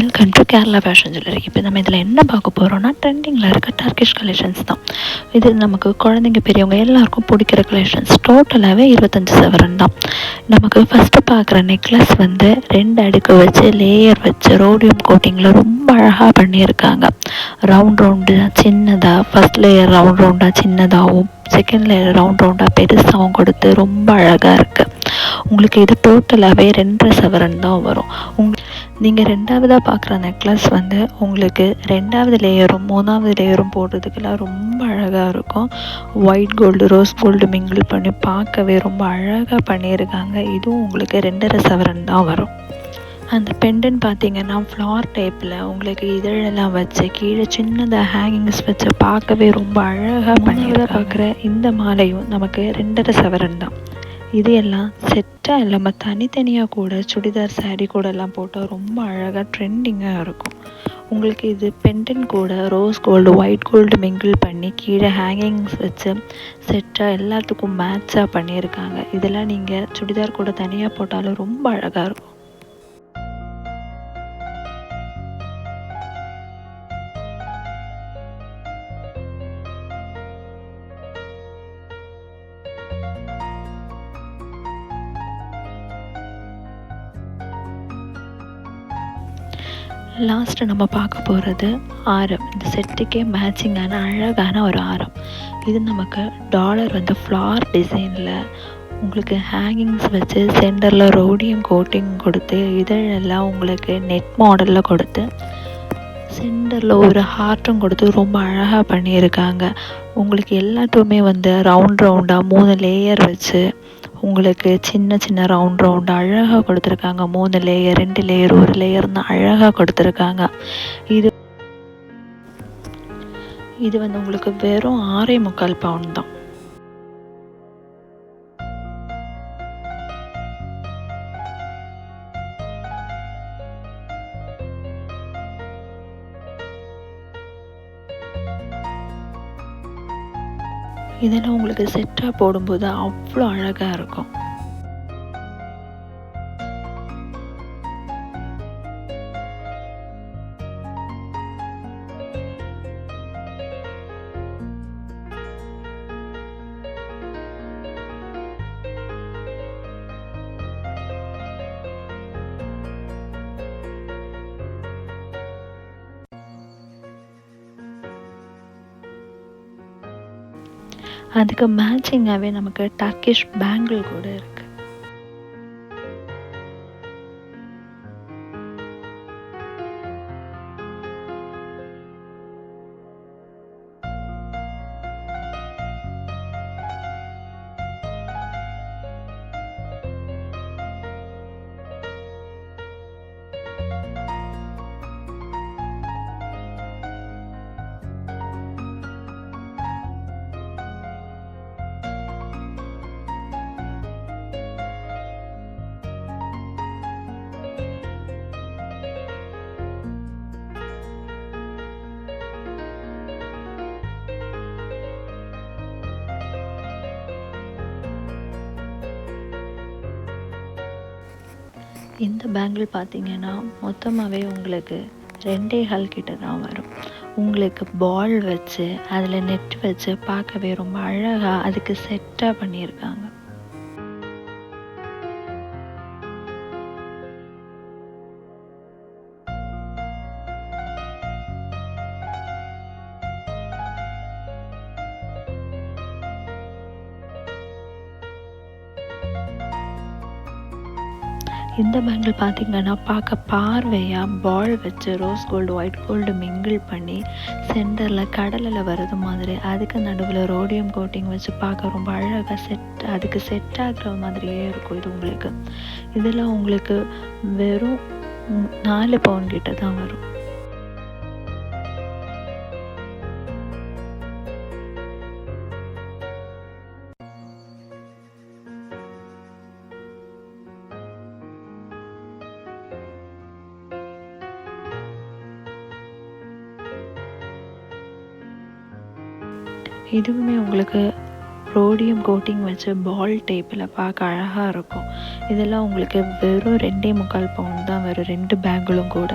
Welcome to Kerala fashion jewellery. இப்போ நம்ம இதில் என்ன பார்க்க போகிறோம்னா ட்ரெண்டிங்கில் இருக்க டர்க்கிஷ் கலெக்ஷன்ஸ் தான். இது நமக்கு குழந்தைங்க பெரியவங்க எல்லாருக்கும் பிடிக்கிற கலெக்ஷன்ஸ். டோட்டலாகவே 25 சவரன் தான். நமக்கு ஃபஸ்ட்டு பார்க்குற நெக்லஸ் வந்து 2 அடுக்கு வச்சு லேயர் வச்சு ரோடியம் கோட்டிங்கில் ரொம்ப அழகாக பண்ணியிருக்காங்க. ரவுண்டு சின்னதாக, ஃபஸ்ட் லேயர் ரவுண்டாக சின்னதாகவும், செகண்ட் லேயர் ரவுண்டாக பெருசாகவும் கொடுத்து ரொம்ப அழகாக இருக்குது. உங்களுக்கு இது டோட்டலாகவே 2.5 சவரன் தான் வரும். நீங்கள் ரெண்டாவதாக பார்க்குற நெக்லஸ் வந்து உங்களுக்கு 2வது லேயரும் 3வது லேயரும் போடுறதுக்கெல்லாம் ரொம்ப அழகாக இருக்கும். White gold rose gold mingle பண்ணி பார்க்கவே ரொம்ப அழகாக பண்ணியிருக்காங்க. இதுவும் உங்களுக்கு 2.5 சவரன் தான் வரும். அந்த பெண்டன் பார்த்தீங்கன்னா ஃப்ளார் டைப்பில் உங்களுக்கு இதழெல்லாம் வச்சு கீழே சின்னதாக ஹேங்கிங்ஸ் வச்சு பார்க்கவே ரொம்ப அழகாக பண்ணியிருக்காங்க. பார்க்குற இந்த மாலையும் நமக்கு 2.5 சவரன் தான். இது எல்லாம் செட்டாக இல்லாமல் தனித்தனியாக கூட சுடிதார் சாரீ கூட எல்லாம் போட்டால் ரொம்ப அழகாக ட்ரெண்டிங்காக இருக்கும். உங்களுக்கு இது பெண்டன் கூட rose gold white gold mingle பண்ணி கீழே ஹேங்கிங்ஸ் வச்சு செட்டாக எல்லாத்துக்கும் மேட்சாக பண்ணியிருக்காங்க. இதெல்லாம் நீங்கள் சுடிதார் கூட தனியாக போட்டாலும் ரொம்ப அழகாக இருக்கும். லாஸ்ட்டு நம்ம பார்க்க போகிறது ஆரம். இந்த செட்டுக்கே மேட்சிங்கான அழகான ஒரு ஆரம். இது நமக்கு டாலர் வந்து ஃப்ளார் டிசைனில் உங்களுக்கு ஹேங்கிங்ஸ் வச்சு சென்டரில் ரோடியம் கோட்டிங் கொடுத்து இதழெல்லாம் உங்களுக்கு நெட் மாடலில் கொடுத்து சென்டரில் ஒரு ஹார்ட்டும் கொடுத்து ரொம்ப அழகாக பண்ணியிருக்காங்க. உங்களுக்கு எல்லாத்துக்குமே வந்து ரவுண்டாக 3 லேயர் வச்சு உங்களுக்கு சின்ன சின்ன ரவுண்ட் அழகாக கொடுத்துருக்காங்க. 3 லேயர் 2 லேயர் 1 லேயர்னு அழகாக கொடுத்துருக்காங்க. இது வந்து உங்களுக்கு வெறும் 6.25 பவுண்ட் தான். இதெல்லாம் உங்களுக்கு செட்டாக போடும்போது அவ்வளோ அழகாக இருக்கும். அதுக்கு மேட்சிங்காகவே நமக்கு டர்க்கிஷ் பேங்கிள் கூட இருக்குது. இந்த பேங்கிள் பார்த்தீங்கன்னா மொத்தமாகவே உங்களுக்கு 2.25 கிட்ட தான் வரும். உங்களுக்கு பால் வச்சு அதில் நெட் வச்சு பார்க்கவே ரொம்ப அழகாக அதுக்கு செட்டாக பண்ணியிருக்காங்க. இந்த பேங்கிள் பார்த்திங்கன்னா பார்க்க பார்வையாக பால் வச்சு rose gold white gold mingle பண்ணி சென்டரில் கடலில் வர்றது மாதிரி அதுக்கு நடுவில் ரோடியம் கோட்டிங் வச்சு பார்க்க ரொம்ப அழகாக அதுக்கு செட் ஆகிற மாதிரியே இருக்கும். இது உங்களுக்கு இதெல்லாம் உங்களுக்கு வெறும் 4 பவுண்ட் கிட்ட தான் வரும். இதுவுமே உங்களுக்கு ரோடியம் கோட்டிங் வச்சு பால் டைப்பில் பார்க்க அழகாக இருக்கும். இதெல்லாம் உங்களுக்கு வெறும் 2.25 பவுண்ட் தான் வரும் 2 பேங்கிளும் கூட.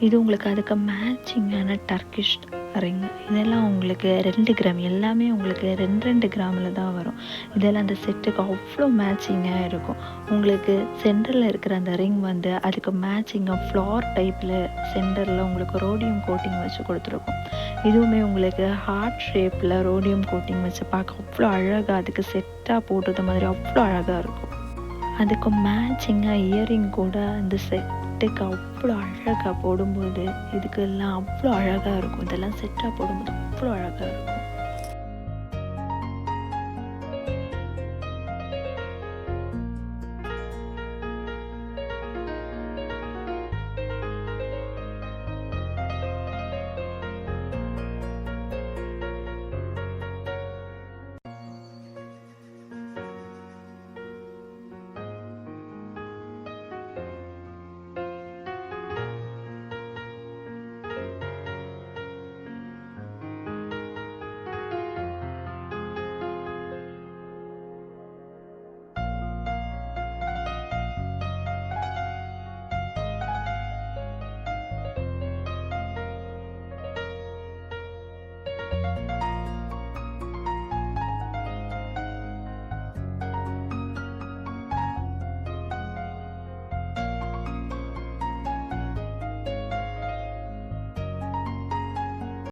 இது உங்களுக்கு அதுக்கு மேட்சிங்கான டர்க்கிஷ் ரிங். இதெல்லாம் உங்களுக்கு 2 கிராம், எல்லாமே உங்களுக்கு 2 கிராமில் தான் வரும். இதெல்லாம் அந்த செட்டுக்கு அவ்வளோ மேட்சிங்காக இருக்கும். உங்களுக்கு சென்டரில் இருக்கிற அந்த ரிங் வந்து அதுக்கு மேட்சிங்காக ஃப்ளார் டைப்பில் சென்டரில் உங்களுக்கு ரோடியம் கோட்டிங் வச்சு கொடுத்துருக்கும். இதுவுமே உங்களுக்கு ஹார்ட் ஷேப்பில் ரோடியம் கோட்டிங் வச்சு பார்க்க அவ்வளோ அழகாக, அதுக்கு செட்டாக போடுறது மாதிரி அவ்வளோ அழகாக இருக்கும். அதுக்கு மேட்சிங்காக இயரிங் கூட அந்த செட்டுக்கு அவ்வளோ அழகாக போடும்போது இதுக்கெல்லாம் அவ்வளோ அழகாக இருக்கும். இதெல்லாம் செட்டாக போடும்போது அவ்வளோ அழகாக இருக்கும்.